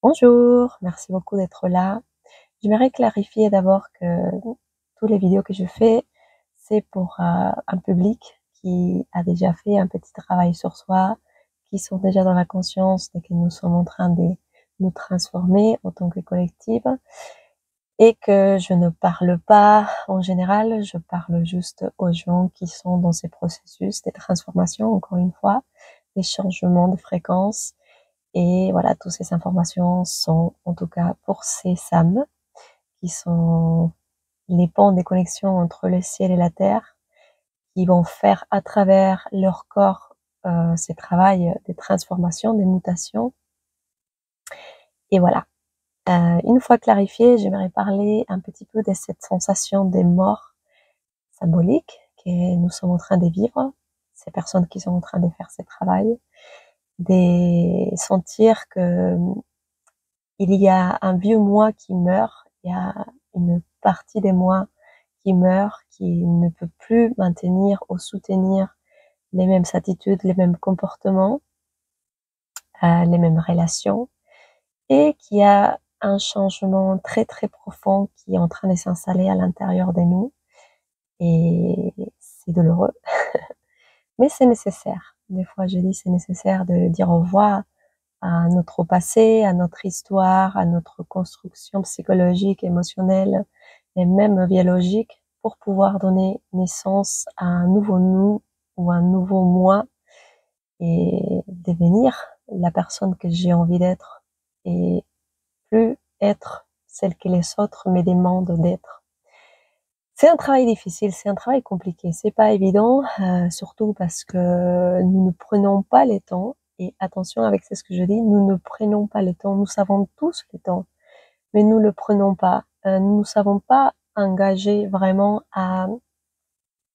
Bonjour, merci beaucoup d'être là. J'aimerais clarifier d'abord que toutes les vidéos que je fais, c'est pour un public qui a déjà fait un petit travail sur soi, qui sont déjà dans la conscience et que nous sommes en train de nous transformer en tant que collectif, et que je ne parle pas en général, je parle juste aux gens qui sont dans ces processus de transformation, encore une fois, des changements de fréquence. Et voilà, toutes ces informations sont en tout cas pour ces âmes qui sont les ponts des connexions entre le ciel et la terre, qui vont faire à travers leur corps ces travails des transformations, des mutations. Et voilà. Une fois clarifié, j'aimerais parler un petit peu de cette sensation des morts symboliques que nous sommes en train de vivre, ces personnes qui sont en train de faire ce travail, de sentir que il y a un vieux moi qui meurt, il y a une partie de moi qui meurt, qui ne peut plus maintenir ou soutenir les mêmes attitudes, les mêmes comportements, les mêmes relations, et qui a un changement très très profond qui est en train de s'installer à l'intérieur de nous. Et c'est douloureux, mais c'est nécessaire. Des fois, je dis c'est nécessaire de dire au revoir à notre passé, à notre histoire, à notre construction psychologique, émotionnelle et même biologique pour pouvoir donner naissance à un nouveau nous ou un nouveau moi et devenir la personne que j'ai envie d'être et plus être celle que les autres me demandent d'être. C'est un travail difficile, c'est un travail compliqué, c'est pas évident, surtout parce que nous ne prenons pas le temps. Et attention avec ce que je dis, nous ne prenons pas le temps. Nous savons tous le temps, mais nous le prenons pas. Nous ne savons pas engager vraiment à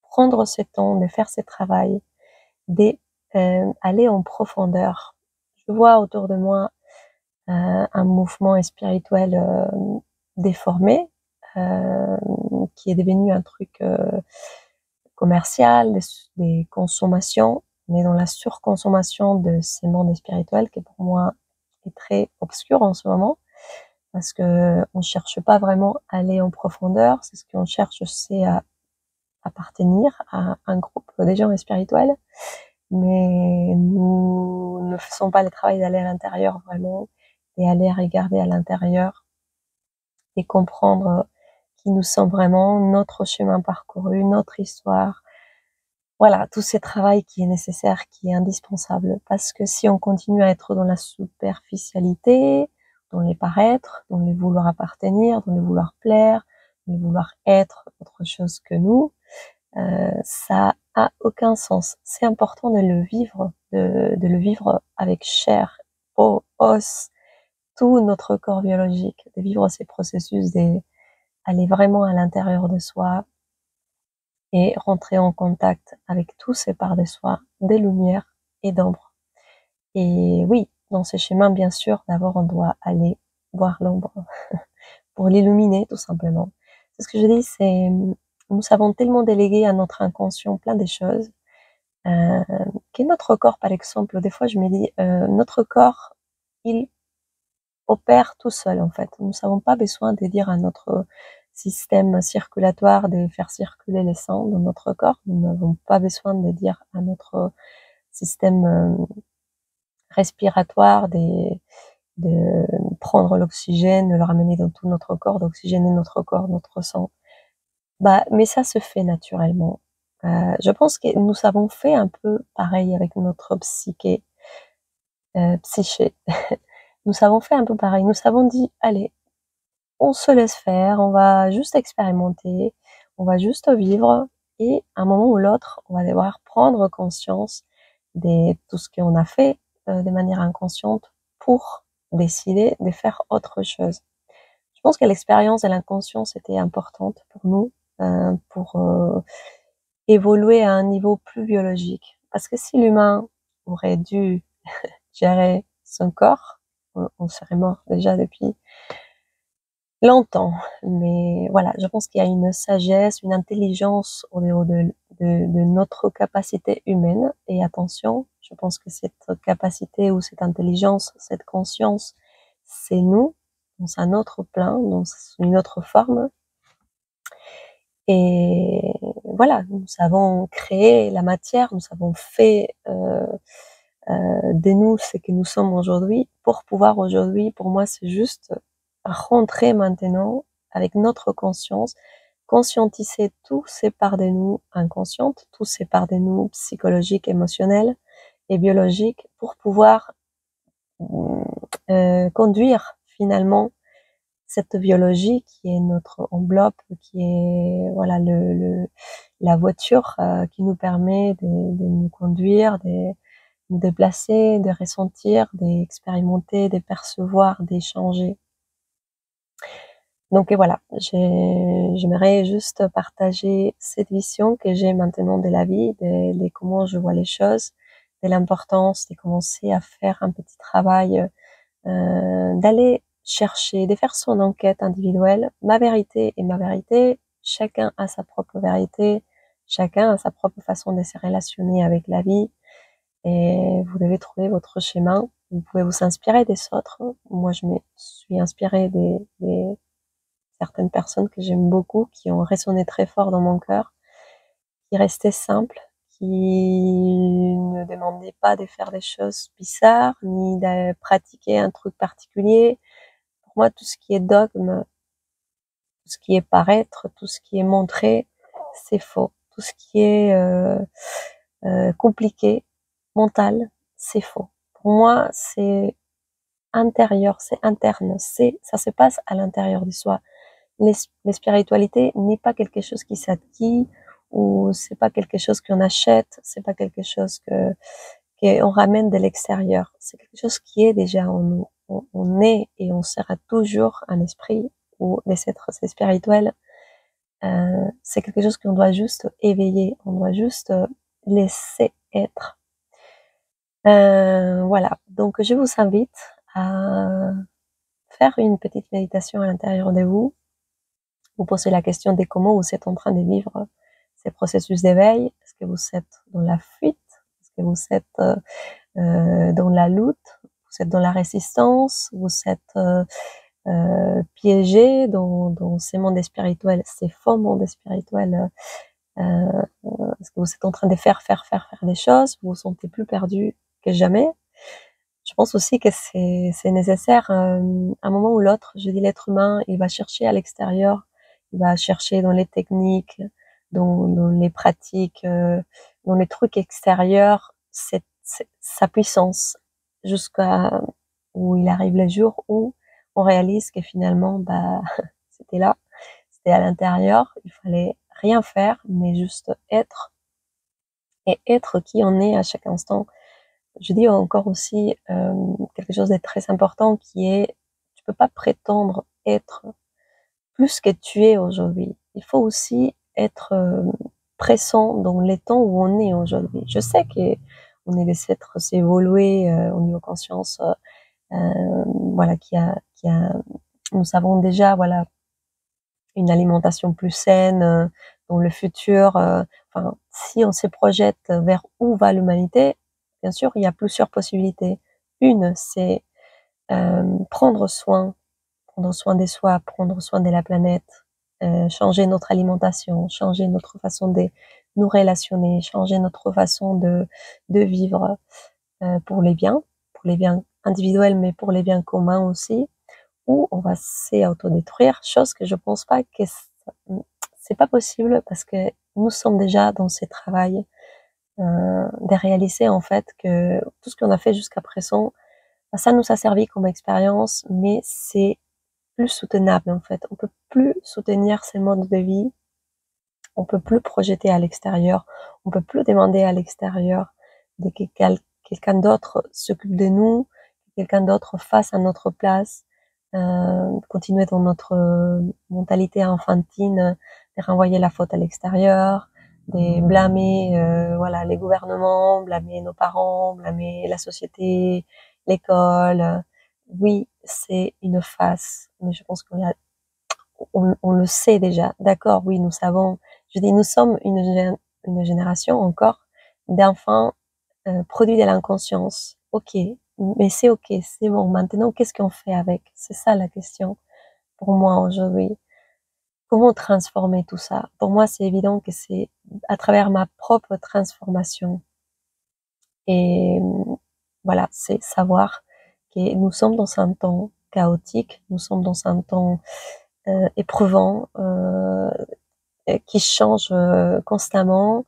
prendre ce temps de faire ce travail, d'aller en profondeur. Je vois autour de moi un mouvement spirituel déformé, qui est devenu un truc commercial, des consommations. On est dans la surconsommation de ces mondes spirituels qui pour moi est très obscur en ce moment parce que on cherche pas vraiment à aller en profondeur. C'est ce qu'on cherche, c'est à appartenir à un groupe des gens spirituels, mais nous ne faisons pas le travail d'aller à l'intérieur vraiment et aller regarder à l'intérieur et comprendre qui nous sommes vraiment, notre chemin parcouru, notre histoire. Voilà, tout ce travail qui est nécessaire, qui est indispensable. Parce que si on continue à être dans la superficialité, dans les paraître, dans les vouloir appartenir, dans les vouloir plaire, dans les vouloir être autre chose que nous, ça a aucun sens. C'est important de le vivre, de le vivre avec chair, peau, os, tout notre corps biologique, de vivre ces processus, d'aller vraiment à l'intérieur de soi et rentrer en contact avec tous ces parts de soi, des lumières et d'ombre. Et oui, dans ce chemin, bien sûr, d'abord on doit aller voir l'ombre pour l'illuminer tout simplement. C'est ce que je dis, c'est nous savons tellement délégué à notre inconscient plein de choses, que notre corps, par exemple, des fois je me dis, notre corps, il opère tout seul en fait. Nous n'avons pas besoin de dire à notre système circulatoire de faire circuler le sang dans notre corps. Nous n'avons pas besoin de dire à notre système respiratoire de prendre l'oxygène, de le ramener dans tout notre corps, d'oxygéner notre corps, notre sang. Bah, mais ça se fait naturellement. Je pense que nous avons fait un peu pareil avec notre psyché. Nous avons fait un peu pareil. Nous avons dit, allez, on se laisse faire, on va juste expérimenter, on va juste vivre et à un moment ou l'autre, on va devoir prendre conscience de tout ce qu'on a fait de manière inconsciente pour décider de faire autre chose. Je pense que l'expérience de l'inconscience était importante pour nous, pour évoluer à un niveau plus biologique. Parce que si l'humain aurait dû gérer son corps, on serait mort déjà depuis longtemps. Mais voilà, je pense qu'il y a une sagesse, une intelligence au niveau de notre capacité humaine. Et attention, je pense que cette capacité ou cette intelligence, cette conscience, c'est nous, dans un autre plan, dans une autre forme. Et voilà, nous avons créé la matière, nous avons fait de nous ce que nous sommes aujourd'hui pour pouvoir aujourd'hui, pour moi, c'est juste rentrer maintenant avec notre conscience, conscientiser tous ces parts de nous inconscientes, tous ces parts de nous psychologiques, émotionnelles et biologiques pour pouvoir conduire finalement cette biologie qui est notre enveloppe, qui est voilà la voiture qui nous permet de nous conduire, de nous déplacer, de ressentir, d'expérimenter, de percevoir, d'échanger. Donc et voilà, j'aimerais juste partager cette vision que j'ai maintenant de la vie, de comment je vois les choses, de l'importance de commencer à faire un petit travail, d'aller chercher, de faire son enquête individuelle. Ma vérité est ma vérité, chacun a sa propre vérité, chacun a sa propre façon de se relationner avec la vie et vous devez trouver votre chemin. Vous pouvez vous inspirer des autres. Moi, je me suis inspirée des certaines personnes que j'aime beaucoup, qui ont résonné très fort dans mon cœur, qui restaient simples, qui ne demandaient pas de faire des choses bizarres, ni de pratiquer un truc particulier. Pour moi, tout ce qui est dogme, tout ce qui est paraître, tout ce qui est montrer, c'est faux. Tout ce qui est compliqué, mental, c'est faux. Pour moi, c'est intérieur, c'est interne, ça se passe à l'intérieur de soi. La spiritualité n'est pas quelque chose qui s'acquiert ou c'est pas quelque chose qu'on achète, c'est pas quelque chose qu'on ramène de l'extérieur. C'est quelque chose qui est déjà en nous. On est et on sera toujours un esprit ou des êtres spirituels. C'est quelque chose qu'on doit juste éveiller, on doit juste laisser être. Voilà, donc je vous invite à faire une petite méditation à l'intérieur de vous. Vous posez la question de comment vous êtes en train de vivre ces processus d'éveil. Est-ce que vous êtes dans la fuite? Est-ce que vous êtes dans la lutte? Vous êtes dans la résistance? Vous êtes piégé dans ces mondes spirituels, ces faux mondes spirituels? Est-ce que vous êtes en train de faire des choses? Vous vous sentez plus perdu que jamais? Je pense aussi que c'est nécessaire, un moment ou l'autre, je dis l'être humain, il va chercher à l'extérieur, il va chercher dans les techniques, dans les pratiques, dans les trucs extérieurs, sa puissance, jusqu'à où il arrive le jour où on réalise que finalement, bah, c'était là, c'était à l'intérieur, il fallait rien faire, mais juste être, et être qui on est à chaque instant. Je dis encore aussi quelque chose de très important qui est, tu peux pas prétendre être plus que tu es aujourd'hui. Il faut aussi être présent dans les temps où on est aujourd'hui. Je sais que on est des êtres évolués au niveau conscience, voilà, nous savons déjà, voilà, une alimentation plus saine dans le futur. Enfin, si on se projette vers où va l'humanité, bien sûr, il y a plusieurs possibilités. Une, c'est prendre soin de soi, prendre soin de la planète, changer notre alimentation, changer notre façon de nous relationner, changer notre façon de vivre pour les biens individuels, mais pour les biens communs aussi, où on va s'autodétruire, chose que je pense pas que c'est pas possible parce que nous sommes déjà dans ce travail de réaliser en fait que tout ce qu'on a fait jusqu'à présent, ça nous a servi comme expérience, mais c'est plus soutenable en fait. On peut plus soutenir ces modes de vie, on peut plus projeter à l'extérieur, on peut plus demander à l'extérieur de que quelqu'un d'autre s'occupe de nous, que quelqu'un d'autre fasse à notre place, continuer dans notre mentalité enfantine, de renvoyer la faute à l'extérieur, de blâmer voilà, les gouvernements, blâmer nos parents, blâmer la société, l'école. Oui, c'est une phase, mais je pense on le sait déjà. D'accord, oui, nous savons. Je dis, nous sommes une génération encore d'enfants produits de l'inconscience. Ok, mais c'est ok, c'est bon. Maintenant, qu'est-ce qu'on fait avec? C'est ça la question pour moi aujourd'hui. Comment transformer tout ça? Pour moi, c'est évident que c'est à travers ma propre transformation. Et voilà, c'est savoir que nous sommes dans un temps chaotique, nous sommes dans un temps éprouvant, qui change constamment,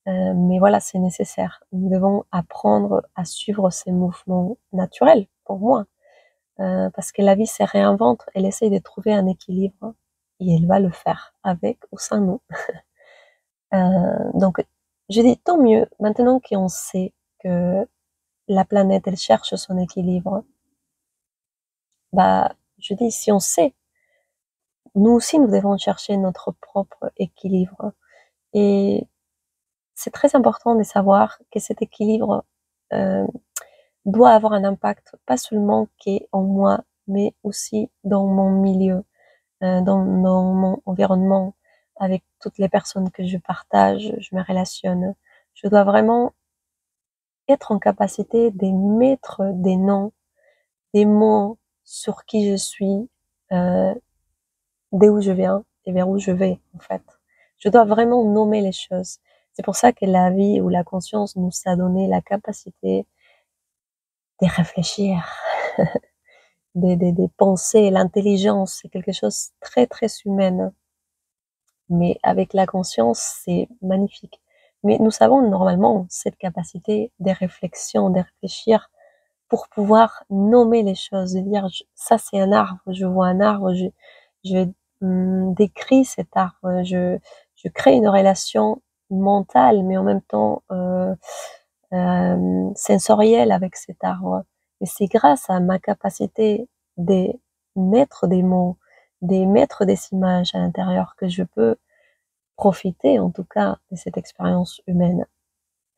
mais voilà, c'est nécessaire. Nous devons apprendre à suivre ces mouvements naturels, pour moi, parce que la vie se réinvente, elle essaye de trouver un équilibre, et elle va le faire avec ou sans nous. Donc, je dis tant mieux, maintenant qu'on sait que la planète, elle cherche son équilibre, bah, je dis, si on sait, nous aussi, nous devons chercher notre propre équilibre. Et c'est très important de savoir que cet équilibre euh, doit avoir un impact, pas seulement en moi, mais aussi dans mon milieu, dans mon environnement, avec toutes les personnes que je partage, je me relationne. Je dois vraiment être en capacité de mettre des noms, des mots sur qui je suis, euh, d'où je viens et vers où je vais, en fait. Je dois vraiment nommer les choses. C'est pour ça que la vie ou la conscience nous a donné la capacité de réfléchir, de penser. L'intelligence, c'est quelque chose de très, très humaine. Mais avec la conscience, c'est magnifique. Mais nous avons normalement cette capacité de réflexion, de réfléchir pour pouvoir nommer les choses, de dire ça c'est un arbre, je vois un arbre, je décris cet arbre, je crée une relation mentale, mais en même temps sensorielle avec cet arbre. Et c'est grâce à ma capacité de mettre des mots, de mettre des images à l'intérieur que je peux profiter en tout cas de cette expérience humaine.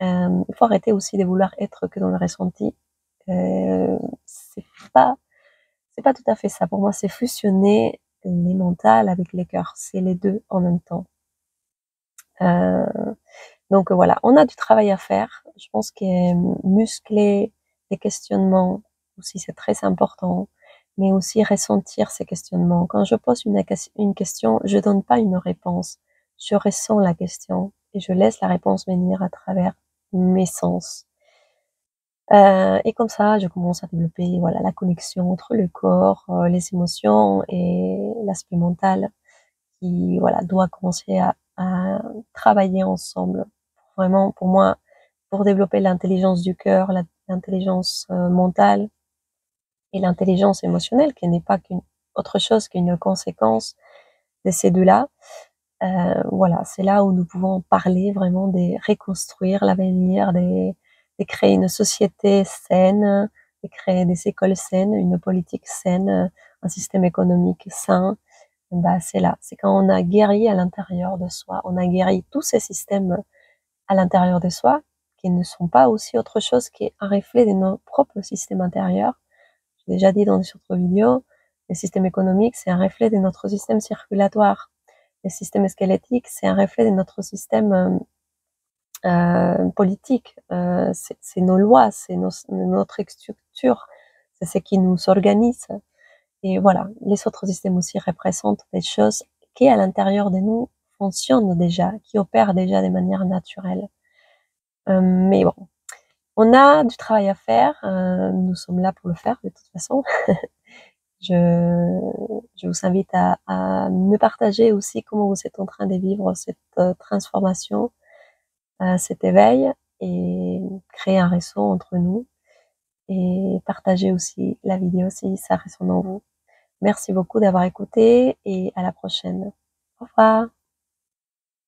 Il faut arrêter aussi de vouloir être que dans le ressenti. C'est pas, c'est pas tout à fait ça. Pour moi, c'est fusionner les mentales avec les cœurs. C'est les deux en même temps. Euh, donc voilà, on a du travail à faire. Je pense que muscler les questionnements aussi, c'est très important. Mais aussi ressentir ces questionnements. Quand je pose une question, je donne pas une réponse. Je ressens la question et je laisse la réponse venir à travers mes sens. Et comme ça, je commence à développer voilà la connexion entre le corps, les émotions et l'aspect mental qui voilà doit commencer à travailler ensemble. Vraiment, pour moi, pour développer l'intelligence du cœur, l'intelligence mentale et l'intelligence émotionnelle, qui n'est pas qu'une autre chose qu'une conséquence de ces deux-là. Voilà, c'est là où nous pouvons parler vraiment de reconstruire l'avenir, de créer une société saine, de créer des écoles saines, une politique saine, un système économique sain. Bah, c'est là, c'est quand on a guéri à l'intérieur de soi, on a guéri tous ces systèmes à l'intérieur de soi, qui ne sont pas aussi autre chose qu'un reflet de nos propres systèmes intérieurs. J'ai déjà dit dans des autres vidéos, le système économique, c'est un reflet de notre système circulatoire. Le système squelettique, c'est un reflet de notre système politique. C'est nos lois, c'est notre structure, c'est ce qui nous organise. Et voilà, les autres systèmes aussi représentent des choses qui, à l'intérieur de nous, fonctionnent déjà, qui opèrent déjà de manière naturelle. Mais bon, on a du travail à faire. Nous sommes là pour le faire de toute façon. Je, je vous invite à me partager aussi comment vous êtes en train de vivre cette transformation, cet éveil et créer un réseau entre nous et partager aussi la vidéo si ça résonne en vous. Merci beaucoup d'avoir écouté et à la prochaine. Au revoir.